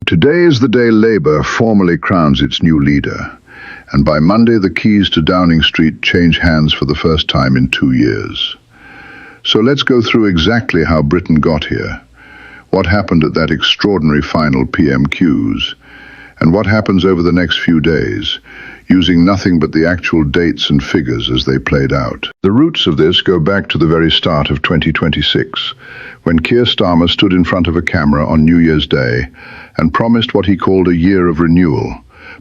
Today is the day Labour formally crowns its new leader, and by Monday the keys to Downing Street change hands for the first time in 2 years. So let's go through exactly how Britain got here, what happened at that extraordinary final PMQs, and what happens over the next few days, using nothing but the actual dates and figures as they played out. The roots of this go back to the very start of 2026, when Kier Starmer stood in front of a camera on New Year's Day and promised what he called a year of renewal,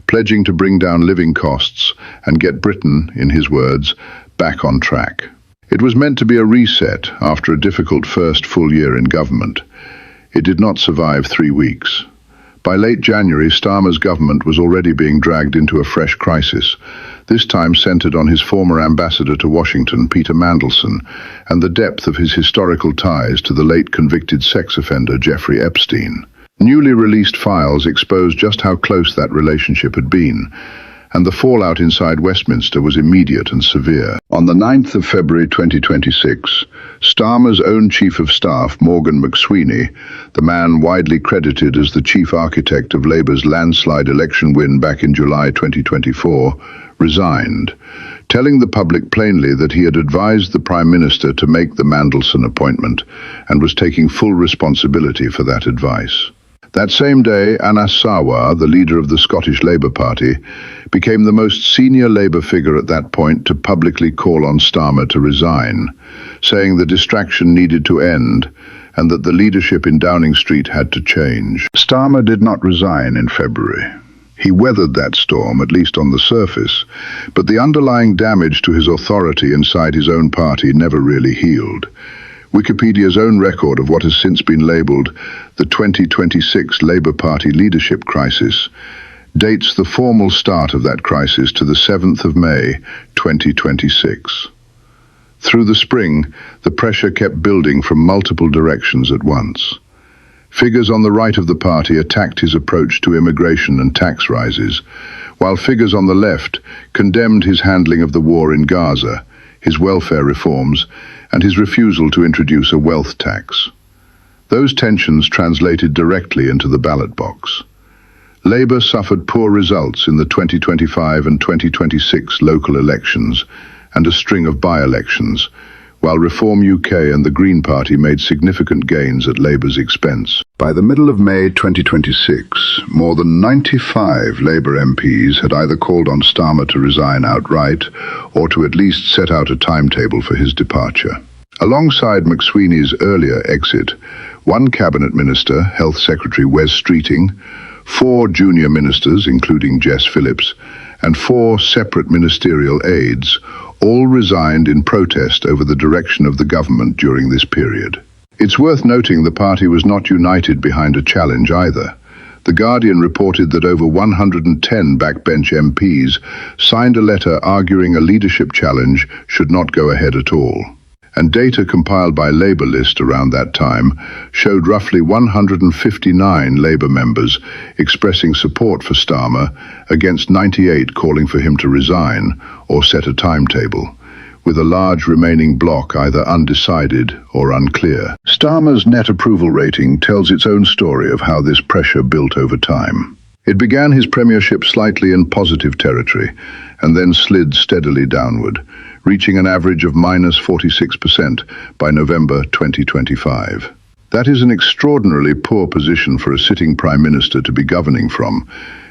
pledging to bring down living costs and get Britain, in his words, back on track. It was meant to be a reset after a difficult first full year in government. It did not survive 3 weeks. By late January, Starmer's government was already being dragged into a fresh crisis, this time centered on his former ambassador to Washington, Peter Mandelson, and the depth of his historical ties to the late convicted sex offender Jeffrey Epstein. Newly released files exposed just how close that relationship had been, and the fallout inside Westminster was immediate and severe. On the 9th of February 2026, Starmer's own Chief of Staff, Morgan McSweeney, the man widely credited as the chief architect of Labour's landslide election win back in July 2024, resigned, telling the public plainly that he had advised the Prime Minister to make the Mandelson appointment and was taking full responsibility for that advice. That same day, Anas Sarwar, the leader of the Scottish Labour Party, became the most senior Labour figure at that point to publicly call on Starmer to resign, saying the distraction needed to end and that the leadership in Downing Street had to change. Starmer did not resign in February. He weathered that storm, at least on the surface, but the underlying damage to his authority inside his own party never really healed. Wikipedia's own record of what has since been labelled the 2026 Labour Party leadership crisis dates the formal start of that crisis to the 7th of May, 2026. Through the spring, the pressure kept building from multiple directions at once. Figures on the right of the party attacked his approach to immigration and tax rises, while figures on the left condemned his handling of the war in Gaza, his welfare reforms, and his refusal to introduce a wealth tax. Those tensions translated directly into the ballot box. Labour suffered poor results in the 2025 and 2026 local elections and a string of by-elections, while Reform UK and the Green Party made significant gains at Labour's expense. By the middle of May 2026, more than 95 Labour MPs had either called on Starmer to resign outright or to at least set out a timetable for his departure. Alongside McSweeney's earlier exit, one cabinet minister, Health Secretary Wes Streeting, 4 junior ministers, including Jess Phillips, and 4 separate ministerial aides, all resigned in protest over the direction of the government during this period. It's worth noting the party was not united behind a challenge either. The Guardian reported that over 110 backbench MPs signed a letter arguing a leadership challenge should not go ahead at all. And data compiled by Labour List around that time showed roughly 159 Labour members expressing support for Starmer against 98 calling for him to resign or set a timetable, with a large remaining block either undecided or unclear. Starmer's net approval rating tells its own story of how this pressure built over time. It began his premiership slightly in positive territory and then slid steadily downward, reaching an average of -46% by November 2025. That is an extraordinarily poor position for a sitting Prime Minister to be governing from,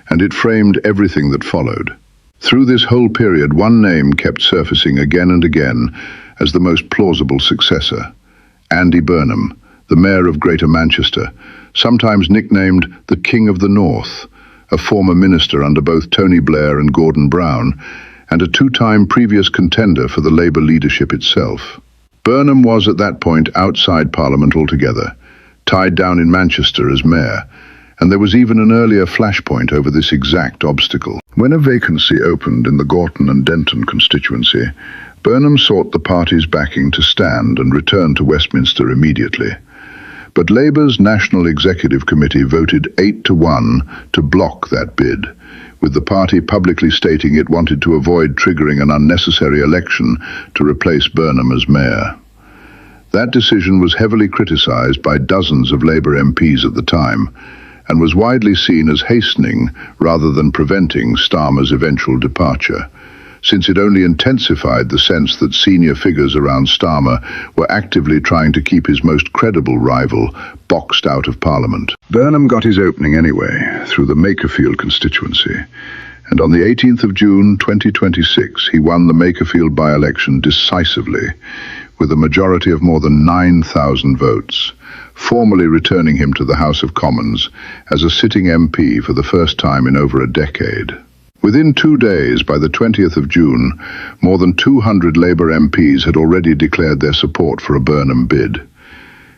and it framed everything that followed. Through this whole period, one name kept surfacing again and again as the most plausible successor: Andy Burnham, the Mayor of Greater Manchester, sometimes nicknamed the King of the North, a former minister under both Tony Blair and Gordon Brown, and a 2-time previous contender for the Labour leadership itself. Burnham was at that point outside Parliament altogether, tied down in Manchester as mayor, and there was even an earlier flashpoint over this exact obstacle. When a vacancy opened in the Gorton and Denton constituency, Burnham sought the party's backing to stand and return to Westminster immediately. But Labour's National Executive Committee voted 8-1 to block that bid, with the party publicly stating it wanted to avoid triggering an unnecessary election to replace Burnham as mayor. That decision was heavily criticised by dozens of Labour MPs at the time, and was widely seen as hastening rather than preventing Starmer's eventual departure, since it only intensified the sense that senior figures around Starmer were actively trying to keep his most credible rival boxed out of Parliament. Burnham got his opening anyway, through the Makerfield constituency, and on the 18th of June 2026 he won the Makerfield by-election decisively, with a majority of more than 9,000 votes, formally returning him to the House of Commons as a sitting MP for the first time in over a decade. Within 2 days, by the 20th of June, more than 200 Labour MPs had already declared their support for a Burnham bid,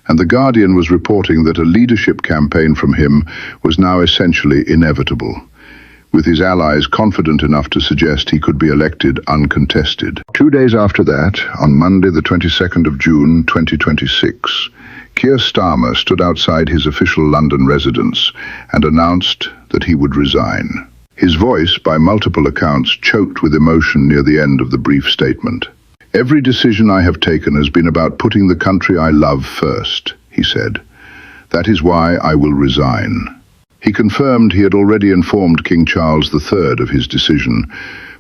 and The Guardian was reporting that a leadership campaign from him was now essentially inevitable, with his allies confident enough to suggest he could be elected uncontested. 2 days after that, on Monday the 22nd of June 2026, Kier Starmer stood outside his official London residence and announced that he would resign. His voice, by multiple accounts, choked with emotion near the end of the brief statement. "Every decision I have taken has been about putting the country I love first," he said. "That is why I will resign." He confirmed he had already informed King Charles III of his decision,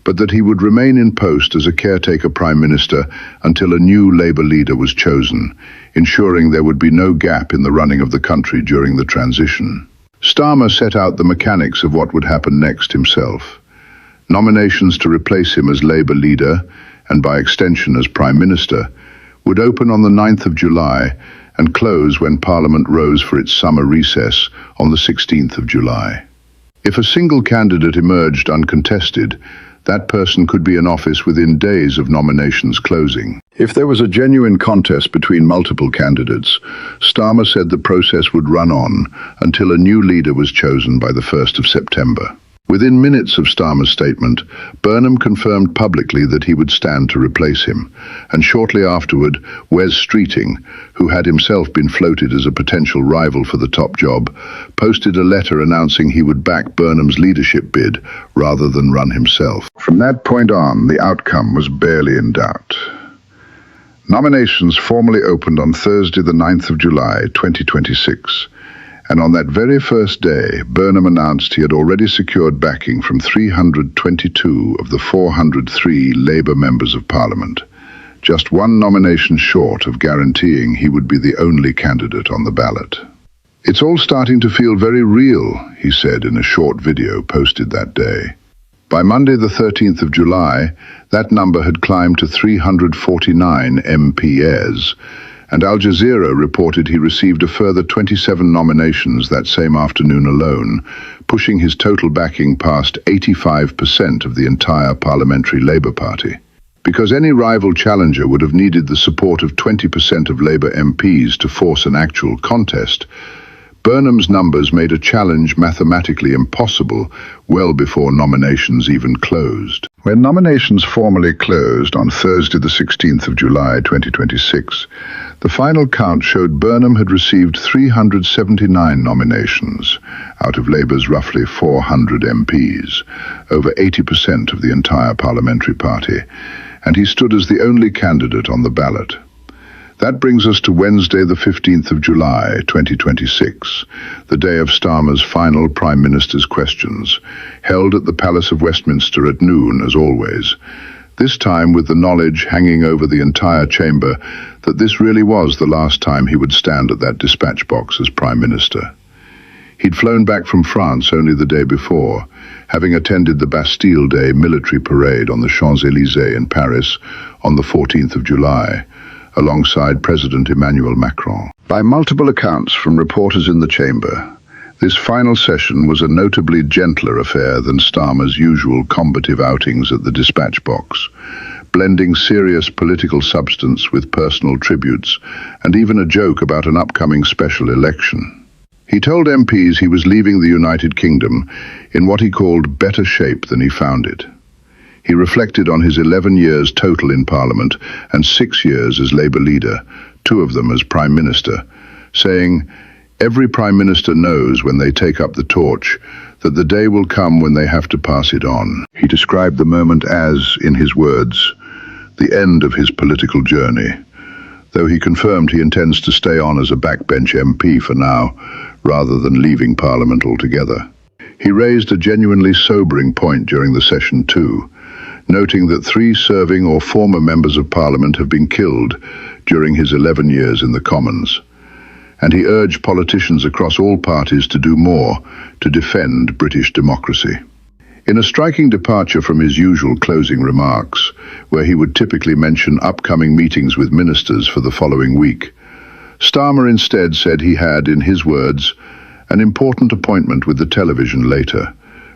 but that he would remain in post as a caretaker Prime Minister until a new Labour leader was chosen, ensuring there would be no gap in the running of the country during the transition. Starmer set out the mechanics of what would happen next himself. Nominations to replace him as Labour leader, and by extension as Prime Minister, would open on the 9th of July and close when Parliament rose for its summer recess on the 16th of July. If a single candidate emerged uncontested, that person could be in office within days of nominations closing. If there was a genuine contest between multiple candidates, Starmer said the process would run on until a new leader was chosen by the 1st of September. Within minutes of Starmer's statement, Burnham confirmed publicly that he would stand to replace him, and shortly afterward, Wes Streeting, who had himself been floated as a potential rival for the top job, posted a letter announcing he would back Burnham's leadership bid rather than run himself. From that point on, the outcome was barely in doubt. Nominations formally opened on Thursday the 9th of July 2026. And on that very first day, Burnham announced he had already secured backing from 322 of the 403 Labour members of Parliament, just one nomination short of guaranteeing he would be the only candidate on the ballot. "It's all starting to feel very real," he said in a short video posted that day. By Monday the 13th of July, that number had climbed to 349 MPs, and Al Jazeera reported he received a further 27 nominations that same afternoon alone, pushing his total backing past 85% of the entire parliamentary Labour Party. Because any rival challenger would have needed the support of 20% of Labour MPs to force an actual contest, Burnham's numbers made a challenge mathematically impossible well before nominations even closed. When nominations formally closed on Thursday the 16th of July 2026, the final count showed Burnham had received 379 nominations out of Labour's roughly 400 MPs, over 80% of the entire parliamentary party, and he stood as the only candidate on the ballot. That brings us to Wednesday the 15th of July 2026, the day of Starmer's final Prime Minister's questions, held at the Palace of Westminster at noon as always, this time with the knowledge hanging over the entire chamber that this really was the last time he would stand at that dispatch box as Prime Minister. He'd flown back from France only the day before, having attended the Bastille Day military parade on the Champs-Élysées in Paris on the 14th of July, alongside President Emmanuel Macron. By multiple accounts from reporters in the chamber, this final session was a notably gentler affair than Starmer's usual combative outings at the dispatch box, blending serious political substance with personal tributes and even a joke about an upcoming special election. He told MPs he was leaving the United Kingdom in what he called better shape than he found it. He reflected on his 11 years total in Parliament and 6 years as Labour leader, 2 of them as Prime Minister, saying, "Every Prime Minister knows when they take up the torch that the day will come when they have to pass it on." He described the moment as, in his words, the end of his political journey, though he confirmed he intends to stay on as a backbench MP for now, rather than leaving Parliament altogether. He raised a genuinely sobering point during the session too, noting that 3 serving or former members of Parliament have been killed during his 11 years in the Commons. And he urged politicians across all parties to do more to defend British democracy. In a striking departure from his usual closing remarks, where he would typically mention upcoming meetings with ministers for the following week, Starmer instead said he had, in his words, an important appointment with the television later,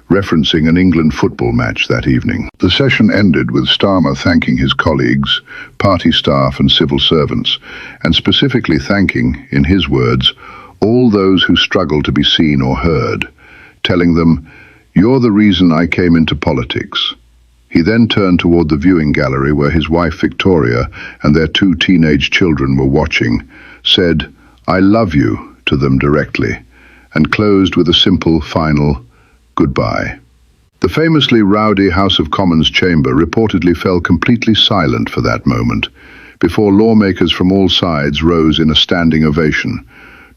referencing an England football match that evening. The session ended with Starmer thanking his colleagues, party staff and civil servants, and specifically thanking, in his words, all those who struggle to be seen or heard, telling them, "You're the reason I came into politics." He then turned toward the viewing gallery where his wife Victoria and their 2 teenage children were watching, said, "I love you," to them directly, and closed with a simple, final goodbye. The famously rowdy House of Commons chamber reportedly fell completely silent for that moment, before lawmakers from all sides rose in a standing ovation,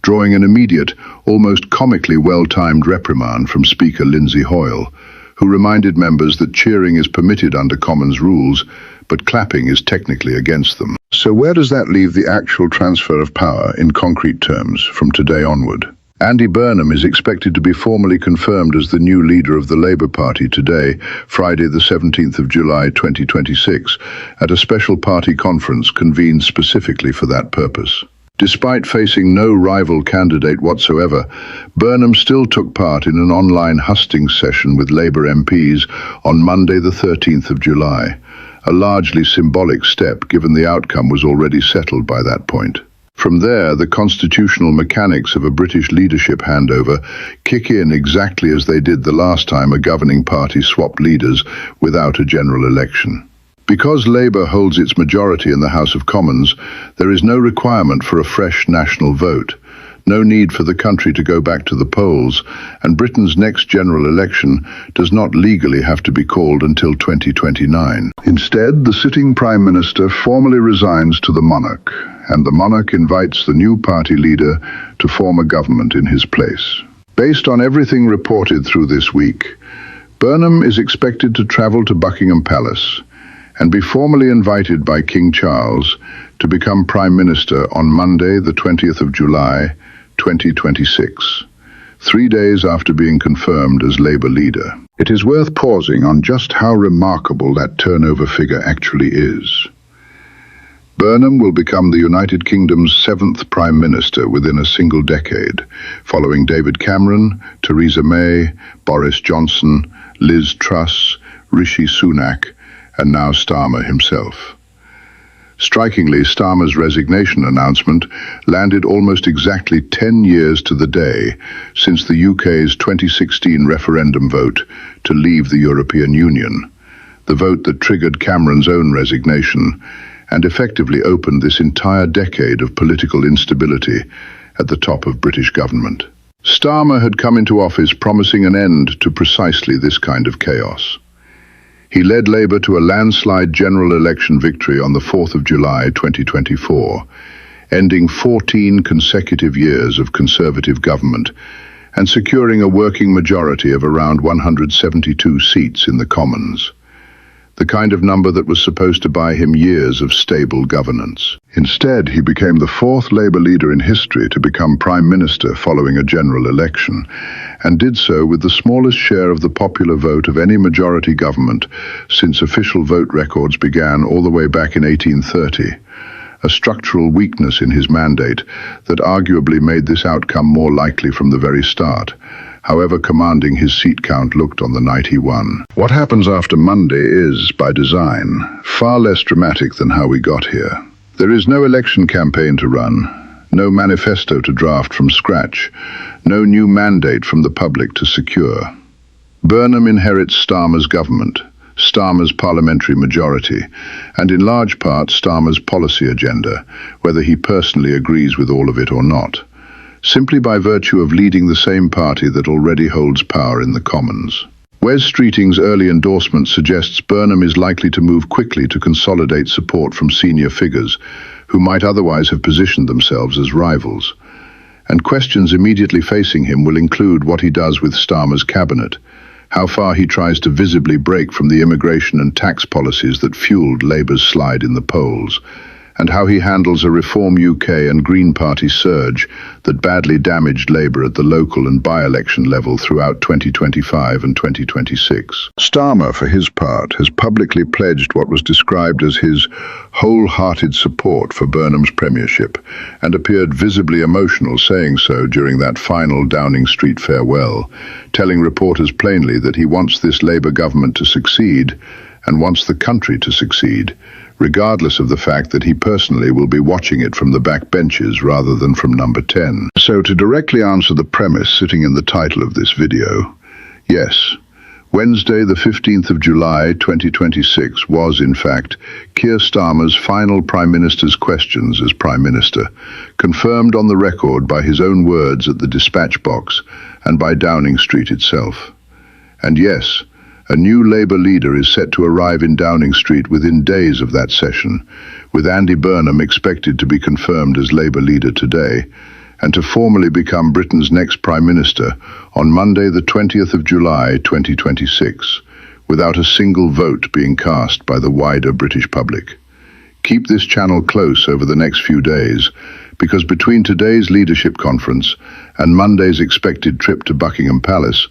drawing an immediate, almost comically well-timed reprimand from Speaker Lindsay Hoyle, who reminded members that cheering is permitted under Commons rules, but clapping is technically against them. So where does that leave the actual transfer of power in concrete terms from today onward? Andy Burnham is expected to be formally confirmed as the new leader of the Labour Party today, Friday the 17th of July 2026, at a special party conference convened specifically for that purpose. Despite facing no rival candidate whatsoever, Burnham still took part in an online hustings session with Labour MPs on Monday the 13th of July, a largely symbolic step given the outcome was already settled by that point. From there, the constitutional mechanics of a British leadership handover kick in exactly as they did the last time a governing party swapped leaders without a general election. Because Labour holds its majority in the House of Commons, there is no requirement for a fresh national vote, no need for the country to go back to the polls, and Britain's next general election does not legally have to be called until 2029. Instead, the sitting Prime Minister formally resigns to the monarch, and the monarch invites the new party leader to form a government in his place. Based on everything reported through this week, Burnham is expected to travel to Buckingham Palace and be formally invited by King Charles to become Prime Minister on Monday, the 20th of July, 2026, 3 days after being confirmed as Labour leader. It is worth pausing on just how remarkable that turnover figure actually is. Burnham will become the United Kingdom's 7th Prime Minister within a single decade, following David Cameron, Theresa May, Boris Johnson, Liz Truss, Rishi Sunak, and now Starmer himself. Strikingly, Starmer's resignation announcement landed almost exactly 10 years to the day since the UK's 2016 referendum vote to leave the European Union, the vote that triggered Cameron's own resignation and effectively opened this entire decade of political instability at the top of British government. Starmer had come into office promising an end to precisely this kind of chaos. He led Labour to a landslide general election victory on the 4th of July 2024, ending 14 consecutive years of Conservative government and securing a working majority of around 172 seats in the Commons, the kind of number that was supposed to buy him years of stable governance. Instead, he became the 4th Labour leader in history to become Prime Minister following a general election, and did so with the smallest share of the popular vote of any majority government since official vote records began all the way back in 1830, a structural weakness in his mandate that arguably made this outcome more likely from the very start, however commanding his seat count looked on the night he won. What happens after Monday is, by design, far less dramatic than how we got here. There is no election campaign to run, no manifesto to draft from scratch, no new mandate from the public to secure. Burnham inherits Starmer's government, Starmer's parliamentary majority, and in large part Starmer's policy agenda, whether he personally agrees with all of it or not, simply by virtue of leading the same party that already holds power in the Commons. Wes Streeting's early endorsement suggests Burnham is likely to move quickly to consolidate support from senior figures who might otherwise have positioned themselves as rivals. And questions immediately facing him will include what he does with Starmer's cabinet, how far he tries to visibly break from the immigration and tax policies that fueled Labour's slide in the polls, and how he handles a Reform UK and Green Party surge that badly damaged Labour at the local and by-election level throughout 2025 and 2026. Starmer, for his part, has publicly pledged what was described as his wholehearted support for Burnham's premiership, and appeared visibly emotional saying so during that final Downing Street farewell, telling reporters plainly that he wants this Labour government to succeed and wants the country to succeed, regardless of the fact that he personally will be watching it from the back benches rather than from number 10. So to directly answer the premise sitting in the title of this video, yes, Wednesday the 15th of July 2026 was in fact Kier Starmer's final Prime Minister's questions as Prime Minister, confirmed on the record by his own words at the dispatch box and by Downing Street itself. And yes, a new Labour leader is set to arrive in Downing Street within days of that session, with Andy Burnham expected to be confirmed as Labour leader today, and to formally become Britain's next Prime Minister on Monday the 20th of July 2026, without a single vote being cast by the wider British public. Keep this channel close over the next few days, because between today's leadership conference and Monday's expected trip to Buckingham Palace,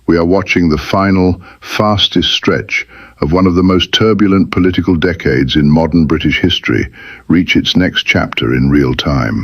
we are watching the final, fastest stretch of one of the most turbulent political decades in modern British history reach its next chapter in real time.